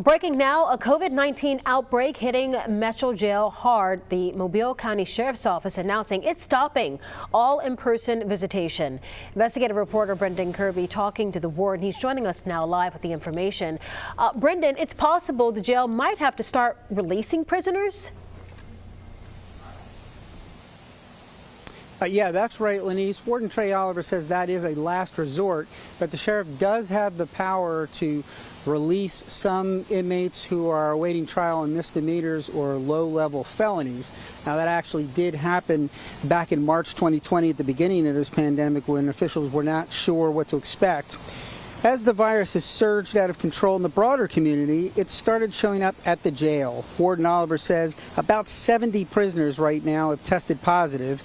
Breaking now, a COVID-19 outbreak hitting Metro Jail hard. The Mobile County Sheriff's Office announcing it's stopping all in-person visitation. Investigative reporter Brendan Kirby talking to the warden. He's joining us now live with the information. Brendan, it's possible the jail might have to start releasing prisoners? Yeah, that's right, Lenise. Warden Trey Oliver says that is a last resort, but the sheriff does have the power to release some inmates who are awaiting trial on misdemeanors or low-level felonies. Now, that actually did happen back in March 2020 at the beginning of this pandemic when officials were not sure what to expect. As the virus has surged out of control in the broader community, it started showing up at the jail. Warden Oliver says about 70 prisoners right now have tested positive.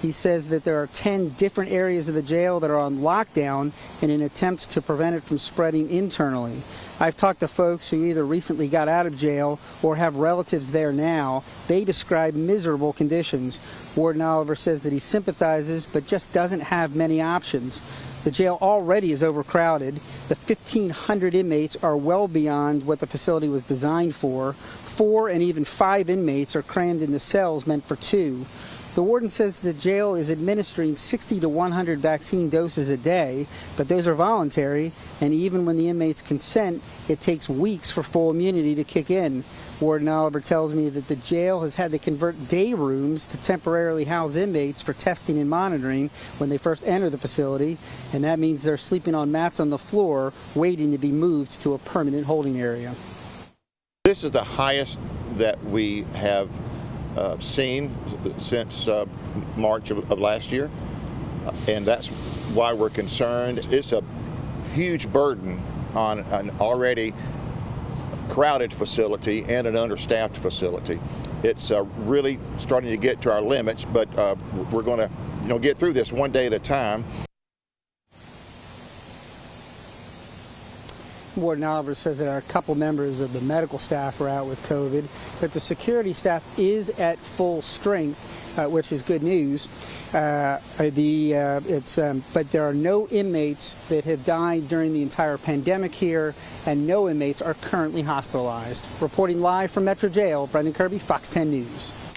He says that there are 10 different areas of the jail that are on lockdown in an attempt to prevent it from spreading internally. I've talked to folks who either recently got out of jail or have relatives there now. They describe miserable conditions. Warden Oliver says that he sympathizes but just doesn't have many options. The jail already is overcrowded. The 1,500 inmates are well beyond what the facility was designed for. 4 and even 5 inmates are crammed into cells meant for 2. The warden says the jail is administering 60 to 100 vaccine doses a day, but those are voluntary, and even when the inmates consent, it takes weeks for full immunity to kick in. Warden Oliver tells me that the jail has had to convert day rooms to temporarily house inmates for testing and monitoring when they first enter the facility, and that means they're sleeping on mats on the floor, waiting to be moved to a permanent holding area. This is the highest that we have seen since March of last year, and that's why we're concerned. It's a huge burden on an already crowded facility and an understaffed facility. It's really starting to get to our limits, but we're going to get through this one day at a time. Warden Oliver says that a couple members of the medical staff are out with COVID, but the security staff is at full strength, which is good news. But there are no inmates that have died during the entire pandemic here, and no inmates are currently hospitalized. Reporting live from Metro Jail, Brendan Kirby, Fox 10 News.